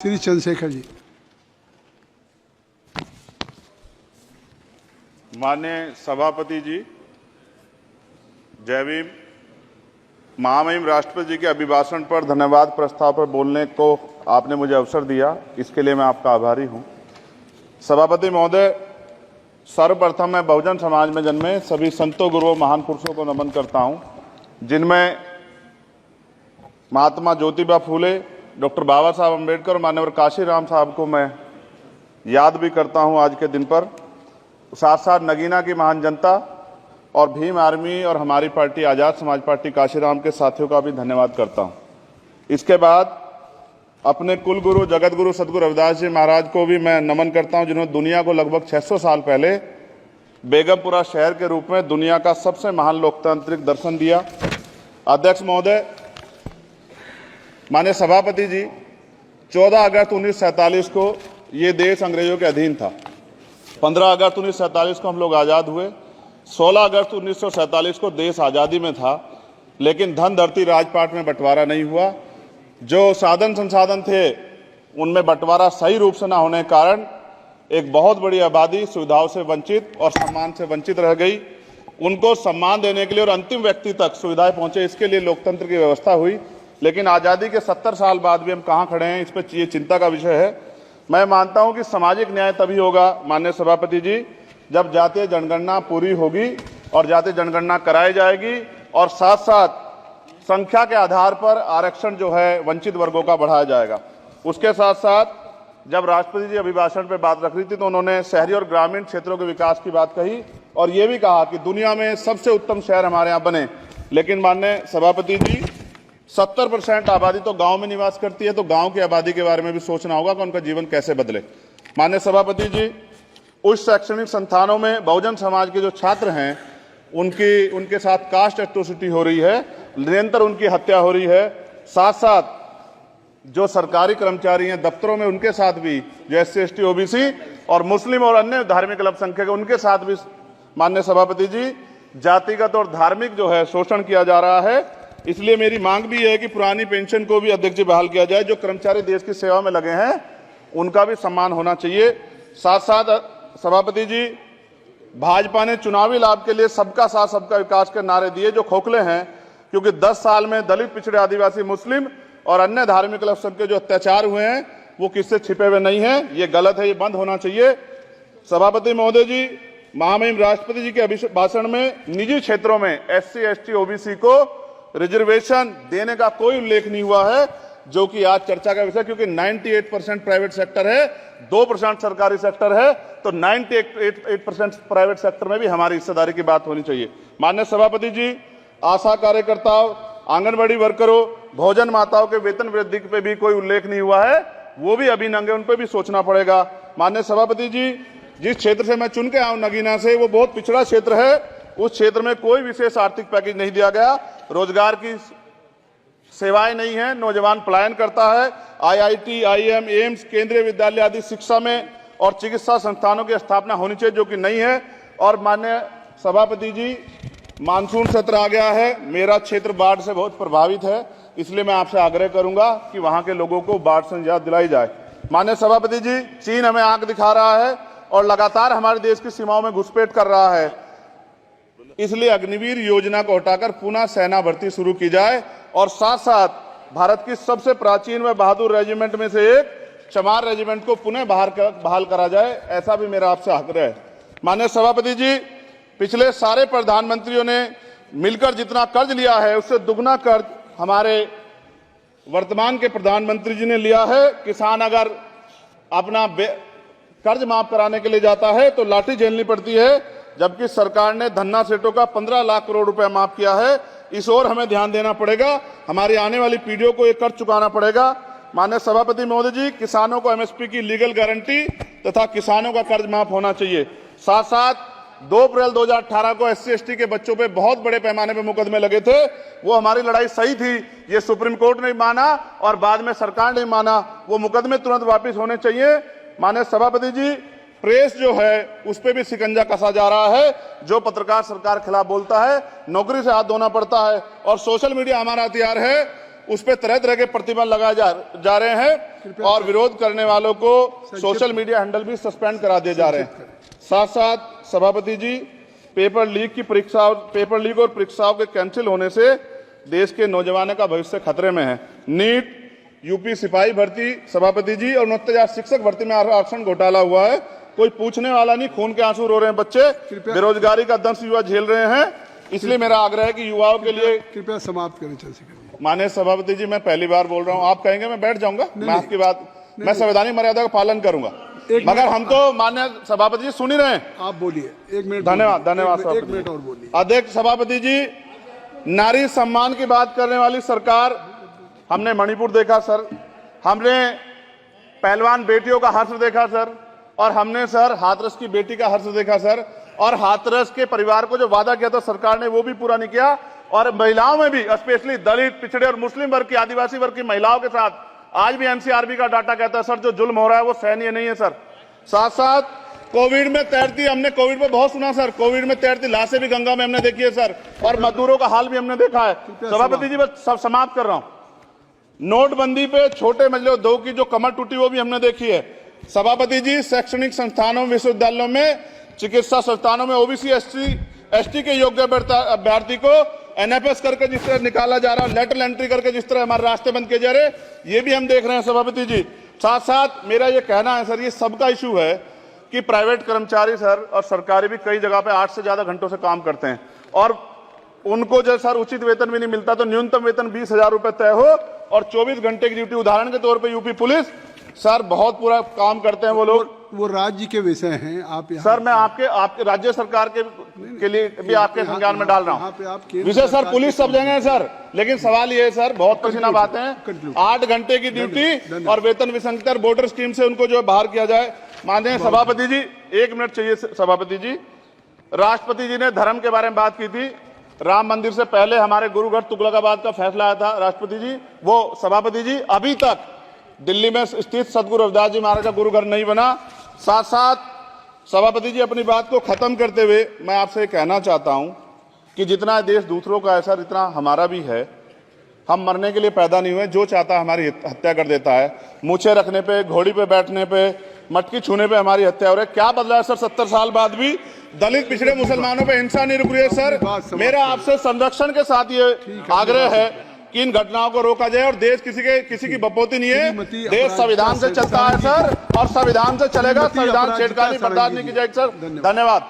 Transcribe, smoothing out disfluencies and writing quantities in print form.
श्री चंद्रशेखर जी। माननीय सभापति जी, जय भीम। महामहिम राष्ट्रपति जी के अभिभाषण पर धन्यवाद प्रस्ताव पर बोलने को आपने मुझे अवसर दिया, इसके लिए मैं आपका आभारी हूं। सभापति महोदय, सर्वप्रथम मैं बहुजन समाज में जन्मे सभी संतों, गुरुओं, महान पुरुषों को नमन करता हूं, जिनमें महात्मा ज्योतिबा फूले, डॉक्टर बाबा साहब अम्बेडकर और मान्यवर काशीराम साहब को मैं याद भी करता हूं आज के दिन पर। साथ साथ नगीना की महान जनता और भीम आर्मी और हमारी पार्टी आज़ाद समाज पार्टी काशीराम के साथियों का भी धन्यवाद करता हूं। इसके बाद अपने कुल गुरु जगत गुरु सदगुरु रविदास जी महाराज को भी मैं नमन करता हूं, जिन्होंने दुनिया को लगभग 600 साल पहले बेगमपुरा शहर के रूप में दुनिया का सबसे महान लोकतांत्रिक दर्शन दिया। अध्यक्ष महोदय, माननीय सभापति जी, 14 अगस्त 1947 को ये देश अंग्रेजों के अधीन था। 15 अगस्त 1947 को हम लोग आज़ाद हुए। 16 अगस्त 1947 को देश आज़ादी में था, लेकिन धन धरती राजपाट में बंटवारा नहीं हुआ। जो साधन संसाधन थे उनमें बंटवारा सही रूप से न होने के कारण एक बहुत बड़ी आबादी सुविधाओं से वंचित और सम्मान से वंचित रह गई। उनको सम्मान देने के लिए और अंतिम व्यक्ति तक सुविधाएं पहुंचे, इसके लिए लोकतंत्र की व्यवस्था हुई। लेकिन आज़ादी के 70 साल बाद भी हम कहाँ खड़े हैं, इस पर ये चिंता का विषय है। मैं मानता हूं कि सामाजिक न्याय तभी होगा माननीय सभापति जी, जब जातीय जनगणना पूरी होगी और जातीय जनगणना कराई जाएगी और साथ साथ संख्या के आधार पर आरक्षण जो है वंचित वर्गों का बढ़ाया जाएगा। उसके साथ साथ जब राष्ट्रपति जी अभिभाषण पर बात रख रही थी तो उन्होंने शहरी और ग्रामीण क्षेत्रों के विकास की बात कही और ये भी कहा कि दुनिया में सबसे उत्तम शहर हमारे यहाँ बने। लेकिन माननीय सभापति जी, 70% आबादी तो गांव में निवास करती है, तो गांव की आबादी के बारे में भी सोचना होगा कि उनका जीवन कैसे बदले। माननीय सभापति जी, उच्च शैक्षणिक संस्थानों में बहुजन समाज के जो छात्र हैं उनके साथ कास्ट एट्रोसिटी हो रही है, निरंतर उनकी हत्या हो रही है। साथ साथ जो सरकारी कर्मचारी हैं दफ्तरों में, उनके साथ भी जो SC ST OBC और मुस्लिम और अन्य धार्मिक अल्पसंख्यक उनके साथ भी माननीय सभापति जी जातिगत और धार्मिक जो है शोषण किया जा रहा है। इसलिए मेरी मांग भी है कि पुरानी पेंशन को भी अध्यक्ष जी बहाल किया जाए। जो कर्मचारी देश की सेवा में लगे हैं उनका भी सम्मान होना चाहिए। साथ साथ सभापति जी, भाजपा ने चुनावी लाभ के लिए सबका साथ सबका विकास के नारे दिए जो खोखले हैं, क्योंकि 10 साल में दलित, पिछड़े, आदिवासी, मुस्लिम और अन्य धार्मिक अल्पसंख्यक के जो अत्याचार हुए हैं वो किससे छिपे हुए नहीं है। ये गलत है, ये बंद होना चाहिए। सभापति महोदय जी, महामहिम राष्ट्रपति जी के अभिभाषण में निजी क्षेत्रों में SC ST OBC को रिजर्वेशन देने का कोई उल्लेख नहीं हुआ है, जो कि आज चर्चा का विषय, क्योंकि 98% प्राइवेट सेक्टर है, 2% सरकारी सेक्टर है, तो 98% प्राइवेट सेक्टर में भी हमारी हिस्सेदारी की बात होनी चाहिए। माननीय सभापति जी, आशा कार्यकर्ताओं, आंगनबाड़ी वर्करों, भोजन माताओं के वेतन वृद्धि पे भी कोई उल्लेख नहीं हुआ है, वो भी अभी नंगे, उन पर भी सोचना पड़ेगा। माननीय सभापति जी, जिस क्षेत्र से मैं चुन के आऊं नगीना से, वो बहुत पिछड़ा क्षेत्र है। उस क्षेत्र में कोई विशेष आर्थिक पैकेज नहीं दिया गया, रोजगार की सेवाएं नहीं है, नौजवान पलायन करता है। IIT, IIM, एम्स, केंद्रीय विद्यालय आदि शिक्षा में और चिकित्सा संस्थानों की स्थापना होनी चाहिए, जो कि नहीं है। और माननीय सभापति जी, मानसून सत्र आ गया है, मेरा क्षेत्र बाढ़ से बहुत प्रभावित है, इसलिए मैं आपसे आग्रह करूंगा कि वहां के लोगों को बाढ़ से निजात दिलाई जाए। माननीय सभापति जी, चीन हमें आंख दिखा रहा है और लगातार हमारे देश की सीमाओं में घुसपैठ कर रहा है, इसलिए अग्निवीर योजना को हटाकर पुनः सेना भर्ती शुरू की जाए और साथ साथ भारत की सबसे प्राचीन व बहादुर रेजिमेंट में से एक चमार रेजिमेंट को पुनः बहाल करा जाए, ऐसा भी मेरा आपसे आग्रह है। माननीय सभापति जी, पिछले सारे प्रधानमंत्रियों ने मिलकर जितना कर्ज लिया है उससे दुगना कर्ज हमारे वर्तमान के प्रधानमंत्री जी ने लिया है। किसान अगर अपना कर्ज माफ कराने के लिए जाता है तो लाठी झेलनी पड़ती है, जबकि सरकार ने धन्ना सेठों का 15 लाख करोड़ रुपया माफ किया है। इस ओर हमें ध्यान देना पड़ेगा, हमारी आने वाली पीढ़ियों को ये कर्ज चुकाना पड़ेगा। माननीय सभापति महोदय जी, किसानों को MSP की लीगल गारंटी तथा किसानों का कर्ज माफ होना चाहिए। साथ साथ 2 अप्रैल 2018 को SC ST के बच्चों पे बहुत बड़े पैमाने पे मुकदमे लगे थे, वो हमारी लड़ाई सही थी, ये सुप्रीम कोर्ट ने माना और बाद में सरकार ने माना, वो मुकदमे तुरंत वापिस होने चाहिए। माननीय सभापति जी, प्रेस जो है उस पर भी शिकंजा कसा जा रहा है। जो पत्रकार सरकार के खिलाफ बोलता है, नौकरी से हाथ धोना पड़ता है। और सोशल मीडिया हमारा हथियार है। उस पर तरह तरह के प्रतिबंध लगाए जा रहे हैं और विरोध करने वालों को सोशल मीडिया हैंडल भी सस्पेंड करा दिए जा रहे हैं। साथ साथ सभापति जी, पेपर लीक और परीक्षाओं के कैंसिल होने से देश के नौजवानों का भविष्य खतरे में है। नीट, यूपी सिपाही भर्ती सभापति जी और 69,000 शिक्षक भर्ती में आरक्षण घोटाला हुआ है, कोई पूछने वाला नहीं, खून के आंसू रो रहे हैं बच्चे, बेरोजगारी का दंश युवा झेल रहे हैं। इसलिए मेरा आग्रह है कि युवाओं के लिए कृपया समाप्त करें चर्चा। माननीय सभापति जी, मैं पहली बार बोल रहा हूं, आप कहेंगे मैं बैठ जाऊंगा, मैं आपकी बात, मैं संवैधानिक मर्यादा का पालन करूंगा, मगर हम तो माननीय सभापति जी सुन ही रहे हैं। आप बोलिए, 1 मिनट। धन्यवाद, धन्यवाद। 1 मिनट और बोलिए। अध्यक्ष सभापति जी, नारी सम्मान की बात करने वाली सरकार, हमने मणिपुर देखा सर, हमने पहलवान बेटियों का हर्ष देखा सर, और हमने सर हाथरस की बेटी का हर्ष देखा सर, और हाथरस के परिवार को जो वादा किया था सरकार ने वो भी पूरा नहीं किया। और महिलाओं में भी, स्पेशली दलित, पिछड़े और मुस्लिम वर्ग की, आदिवासी वर्ग की महिलाओं के साथ आज भी एनसीआरबी का डाटा कहता है सर जो जुल्म हो रहा है वो सहनीय नहीं है सर। साथ साथ कोविड में तैरती, हमने कोविड में बहुत सुना सर, कोविड में तैरती लाशें भी गंगा में हमने देखी है सर, और मजदूरों का हाल भी हमने देखा है। सभापति जी, बस सब समाप्त कर रहा हूं। नोटबंदी पे छोटे मजले उद्योग की जो कमर टूटी वो भी हमने देखी है। सभापति जी, शैक्षणिक संस्थानों, विश्वविद्यालयों में, चिकित्सा संस्थानों में ओबीसी एसटी के योग्य अभ्यर्थी को एनएफएस करके जिस तरह निकाला जा रहा है, लेटरल एंट्री करके जिस तरह हमारे रास्ते बंद किए जा रहे, ये भी हम देख रहे हैं सभापति जी। साथ साथ मेरा ये कहना है सर, ये सबका इशू है कि प्राइवेट कर्मचारी सर और सरकारी भी कई जगह पे 8 से ज्यादा घंटों से काम करते हैं और उनको जो सर उचित वेतन भी नहीं मिलता, तो न्यूनतम वेतन 20,000 रुपए तय हो और 24 घंटे की ड्यूटी। उदाहरण के तौर पे यूपी पुलिस सर बहुत पूरा काम करते हैं वो लोग। वो राज्य के विषय हैं, आप सर मैं आपके राज्य सरकार के लिए भी आपके संज्ञान में डाल रहा हूँ विषय सर। पुलिस सब जगह है सर, लेकिन सवाल ये है सर, बहुत पसीना बातें हैं, 8 घंटे की ड्यूटी और वेतन विसंगति, वोटर स्कीम से उनको जो बाहर किया जाए। माननीय सभापति जी, 1 मिनट चाहिए सभापति जी। राष्ट्रपति जी ने धर्म के बारे में बात की थी। राम मंदिर से पहले हमारे गुरुघर तुगलकाबाद का फैसला आया था राष्ट्रपति जी, वो सभापति जी अभी तक दिल्ली में स्थित सदगुरु रविदास जी महाराज का गुरुघर नहीं बना। साथ साथ सभापति जी, अपनी बात को खत्म करते हुए मैं आपसे कहना चाहता हूं कि जितना देश दूसरों का है सर, इतना हमारा भी है। हम मरने के लिए पैदा नहीं हुए, जो चाहता है हमारी हत्या कर देता है। मूछें रखने पे, घोड़ी पे बैठने पे, मटकी छूने पे हमारी हत्या हो रही है। क्या बदला है सर 70 साल बाद भी? दलित, पिछड़े, मुसलमानों पे हिंसा नहीं रुक रही है सर। मेरा आपसे संरक्षण के साथ ये आग्रह है कि इन घटनाओं को रोका जाए और देश किसी की बपोती नहीं है। देश संविधान से चलता है सर और संविधान से चलेगा। संविधान छेड़खानी बर्दाश्त नहीं की जाएगी सर। धन्यवाद।